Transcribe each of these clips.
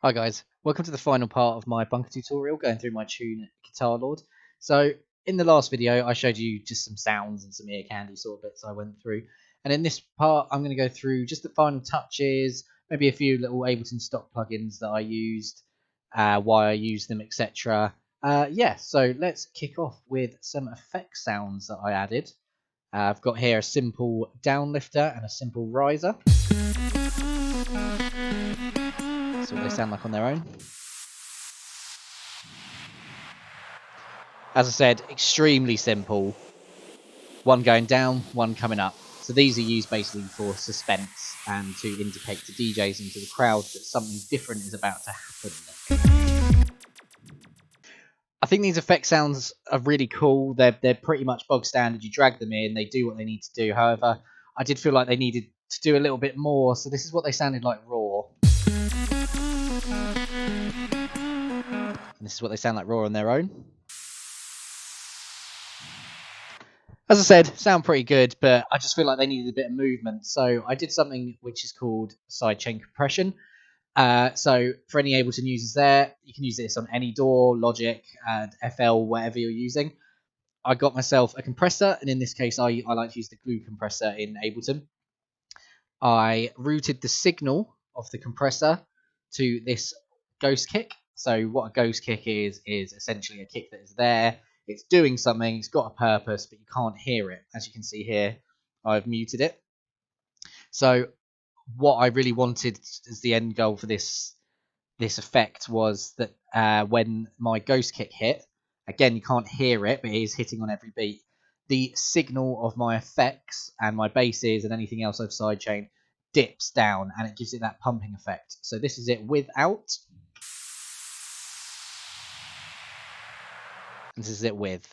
Hi guys, welcome to the final part of my Bunka tutorial, going through my tune Guitar Lord. So in the last video I showed you just some sounds and some ear candy sort of bits I went through, and in this part I'm going to go through just the final touches, maybe a few little Ableton stock plugins that I used, why I used them, etc. So let's kick off with some effect sounds that I added. I've got here a simple downlifter and a simple riser. That's what they sound like on their own. As I said, extremely simple. One going down, one coming up. So these are used basically for suspense and to indicate to DJs and to the crowd that something different is about to happen. I think these effect sounds are really cool. They're pretty much bog standard. You drag them in, they do what they need to do. However, I did feel like they needed to do a little bit more. So this is what they sounded like raw. And this is what they sound like raw on their own. As I said, sound pretty good, but I just feel like they needed a bit of movement. So I did something which is called sidechain compression. So for any Ableton users there, you can use this on any DAW, Logic, FL, whatever you're using. I got myself a compressor, and in this case, I like to use the glue compressor in Ableton. I routed the signal of the compressor to this ghost kick. So what a ghost kick is essentially a kick that is there. It's doing something, it's got a purpose, but you can't hear it. As you can see here, I've muted it. So what I really wanted as the end goal for this effect was that when my ghost kick hit, again, you can't hear it, but it is hitting on every beat. The signal of my effects and my basses and anything else I've sidechained dips down, and it gives it that pumping effect. So this is it without. This is it with.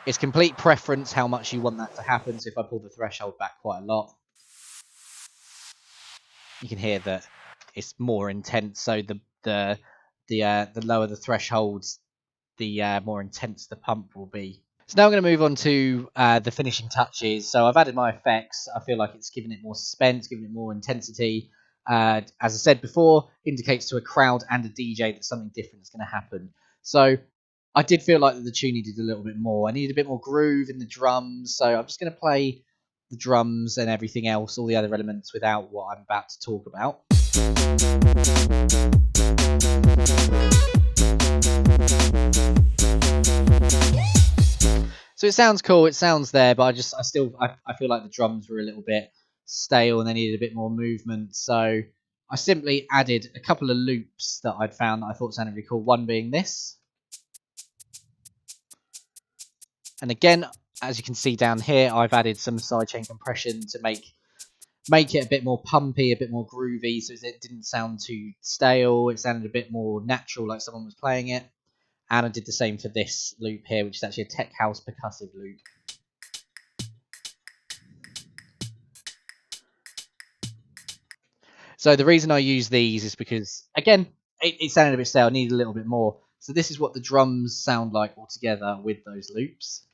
It's complete preference how much you want that to happen. So if I pull the threshold back quite a lot, you can hear that it's more intense. So the lower the thresholds, the more intense the pump will be. So now I'm going to move on to the finishing touches. So I've added my effects. I feel like it's given it more suspense, given it more intensity. As I said before, indicates to a crowd and a DJ that something different is going to happen. So I did feel like the tune needed a little bit more. I needed a bit more groove in the drums. So I'm just going to play the drums and everything else, all the other elements, without what I'm about to talk about. So it sounds cool, it sounds there, but I feel like the drums were a little bit stale and they needed a bit more movement. So I simply added a couple of loops that I'd found that I thought sounded really cool. One being this. And again, as you can see down here, I've added some sidechain compression to make it a bit more pumpy, a bit more groovy, so it didn't sound too stale. It sounded a bit more natural, like someone was playing it. And I did the same for this loop here, which is actually a tech house percussive loop. So the reason I use these is because, again, it sounded a bit stale. I needed a little bit more. So this is what the drums sound like all together with those loops.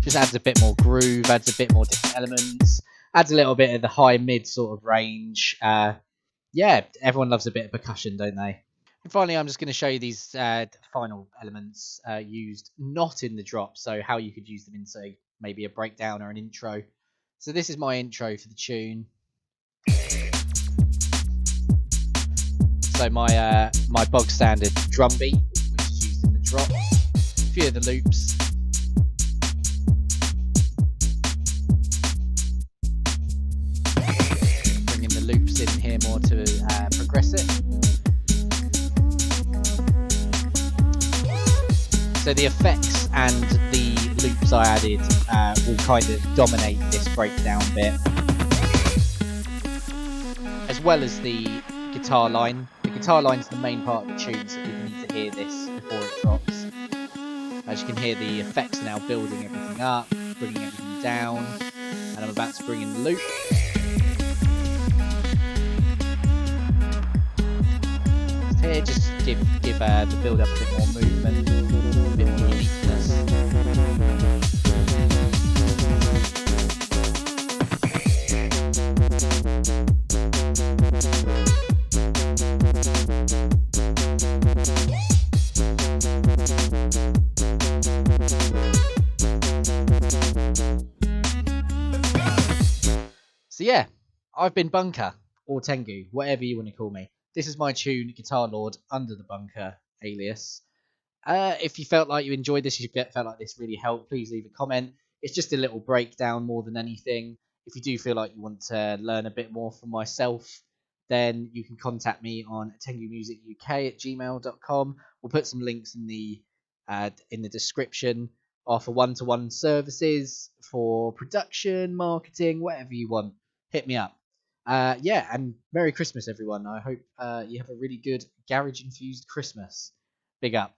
Just adds a bit more groove, adds a bit more different elements, adds a little bit of the high-mid sort of range. Yeah, everyone loves a bit of percussion, don't they? And finally, I'm just going to show you these final elements used not in the drop, so how you could use them in, say, maybe a breakdown or an intro. So this is my intro for the tune. So my bog standard drum beat, which is used in the drop. A few of the loops. Bringing the loops in here more to progress it. So the effects and the loops I added will kind of dominate this breakdown bit, as well as the guitar line. The guitar line is the main part of the tune, so people need to hear this before it drops. As you can hear, the effects are now building everything up, bringing everything down, and I'm about to bring in the loop. Here, just give the build up a bit more movement, a bit more uniqueness. yeah, I've been Bunka or Tengu, whatever you want to call me. This is my tune, Guitar Lord, under the Bunker alias. If you felt like you enjoyed this, felt like this really helped, please leave a comment. It's just a little breakdown more than anything. If you do feel like you want to learn a bit more from myself, then you can contact me on tengumusicuk@gmail.com. We'll put some links in the description. Offer one-to-one services for production, marketing, whatever you want. Hit me up. Yeah, and Merry Christmas, everyone. I hope you have a really good garage infused Christmas. Big up.